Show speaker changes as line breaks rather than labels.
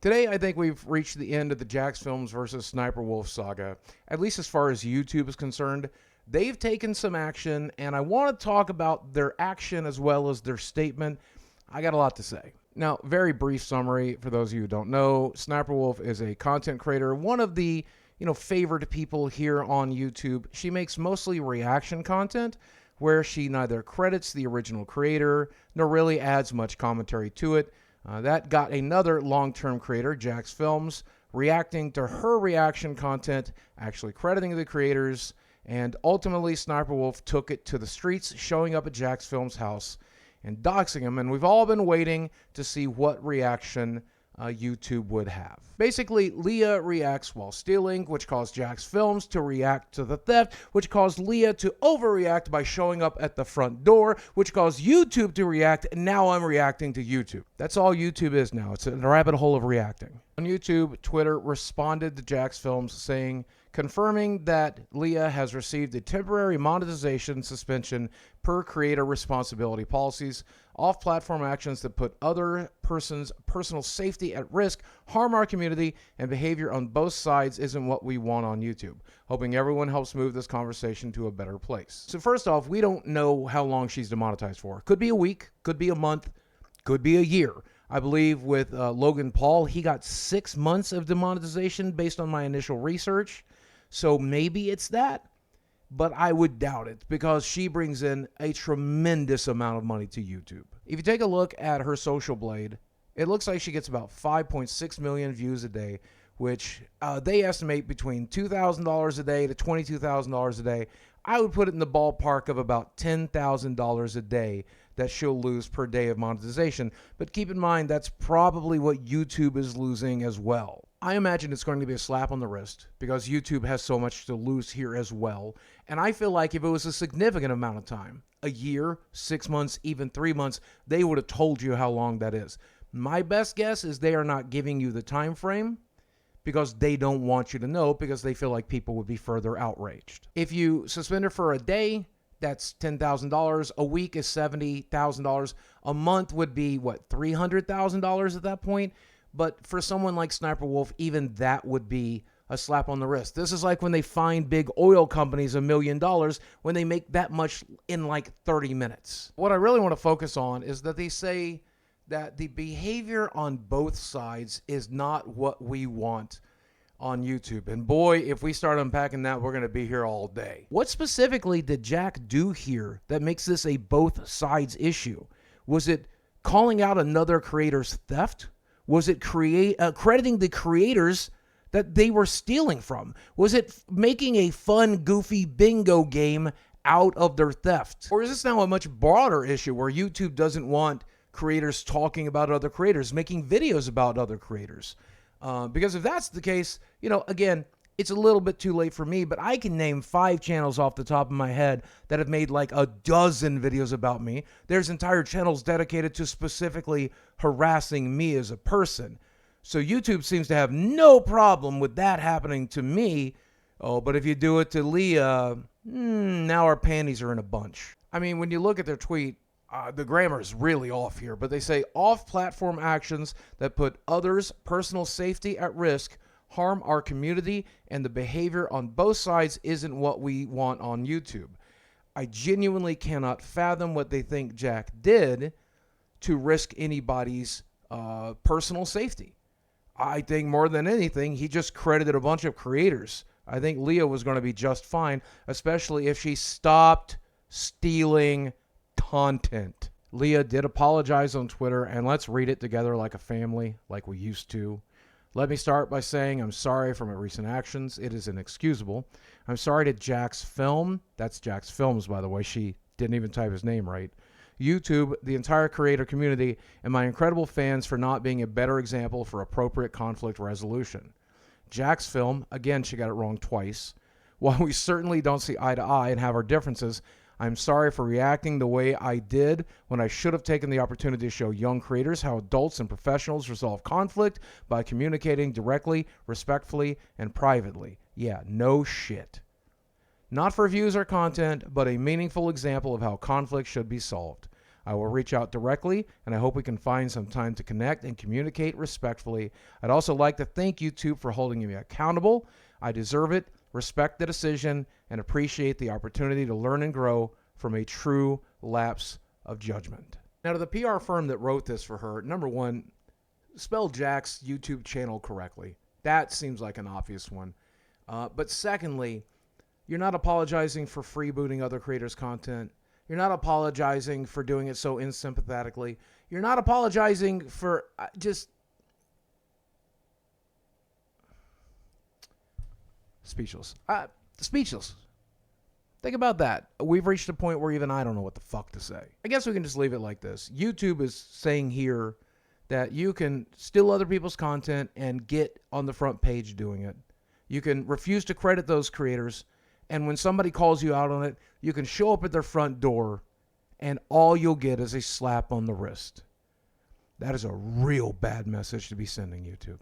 Today, I think we've reached the end of the Jacksfilms versus Sniperwolf saga, at least as far as YouTube is concerned. They've taken some action, and I want to talk about their action as well as their statement. I got a lot to say. Now, very brief summary for those of you who don't know. Sniperwolf is a content creator, one of the favored people here on YouTube. She makes mostly reaction content where she neither credits the original creator nor really adds much commentary to it. That got another long-term creator, Jacksfilms, reacting to her reaction content, actually crediting the creators, and ultimately Sniperwolf took it to the streets, showing up at Jacksfilms' house and doxing him, and we've all been waiting to see what reaction YouTube would have. Basically, Leah reacts while stealing, which caused Jacksfilms to react to the theft, which caused Leah to overreact by showing up at the front door, which caused YouTube to react, and now I'm reacting to YouTube. That's all YouTube is now. It's a rabbit hole of reacting. On YouTube, Twitter responded to Jacksfilms saying, confirming that Leah has received a temporary monetization suspension per creator responsibility policies. Off-platform actions that put other person's personal safety at risk, harm our community, and behavior on both sides isn't what we want on YouTube. Hoping everyone helps move this conversation to a better place. So first off, we don't know how long she's demonetized for. Could be a week, could be a month, could be a year. I believe with Logan Paul, he got 6 months of demonetization based on my initial research. So maybe it's that, but I would doubt it because she brings in a tremendous amount of money to YouTube. If you take a look at her social blade, it looks like she gets about 5.6 million views a day, which they estimate between $2,000 a day to $22,000 a day. I would put it in the ballpark of about $10,000 a day that she'll lose per day of monetization. But keep in mind, that's probably what YouTube is losing as well. I imagine it's going to be a slap on the wrist because YouTube has so much to lose here as well. And I feel like if it was a significant amount of time, a year, 6 months, even 3 months, they would have told you how long that is. My best guess is they are not giving you the time frame because they don't want you to know because they feel like people would be further outraged. If you suspend her for a day, that's $10,000. A week is $70,000. A month would be, what, $300,000 at that point? But for someone like Sniperwolf, even that would be a slap on the wrist. This is like when they fine big oil companies $1 million when they make that much in like 30 minutes. What I really want to focus on is that they say that the behavior on both sides is not what we want on YouTube. And boy, if we start unpacking that, we're going to be here all day. What specifically did Jack do here that makes this a both sides issue? Was it calling out another creator's theft? Was it crediting the creators that they were stealing from? Was it making a fun, goofy bingo game out of their theft? Or is this now a much broader issue where YouTube doesn't want creators talking about other creators, making videos about other creators? Because if that's the case, again, it's a little bit too late for me, but I can name 5 channels off the top of my head that have made like a dozen videos about me. There's entire channels dedicated to specifically harassing me as a person. So YouTube seems to have no problem with that happening to me. Oh, but if you do it to Leah, now our panties are in a bunch. I mean, when you look at their tweet, the grammar is really off here, but they say off-platform actions that put others' personal safety at risk, harm our community, and the behavior on both sides isn't what we want on YouTube. I genuinely cannot fathom what they think Jack did to risk anybody's personal safety. I think more than anything, he just credited a bunch of creators. I think Leah was going to be just fine, especially if she stopped stealing content. Leah did apologize on Twitter, and let's read it together like a family, like we used to. Let me start by saying I'm sorry for my recent actions. It is inexcusable. I'm sorry to Jacksfilm. That's Jacksfilms, by the way. She didn't even type his name right. YouTube, the entire creator community, and my incredible fans for not being a better example for appropriate conflict resolution. Jacksfilm, again, she got it wrong twice. While we certainly don't see eye to eye and have our differences, I'm sorry for reacting the way I did when I should have taken the opportunity to show young creators how adults and professionals resolve conflict by communicating directly, respectfully, and privately. Yeah, no shit. Not for views or content, but a meaningful example of how conflict should be solved. I will reach out directly, and I hope we can find some time to connect and communicate respectfully. I'd also like to thank YouTube for holding me accountable. I deserve it, respect the decision, and appreciate the opportunity to learn and grow from a true lapse of judgment. Now, to the PR firm that wrote this for her, number one, spell Jack's YouTube channel correctly. That seems like an obvious one. But secondly, you're not apologizing for freebooting other creators' content. You're not apologizing for doing it so unsympathetically. You're not apologizing for just speechless. Speechless. Think about that. We've reached a point where even I don't know what the fuck to say. I guess we can just leave it like this. YouTube is saying here that you can steal other people's content and get on the front page doing it. You can refuse to credit those creators, and when somebody calls you out on it, you can show up at their front door, and all you'll get is a slap on the wrist. That is a real bad message to be sending, YouTube.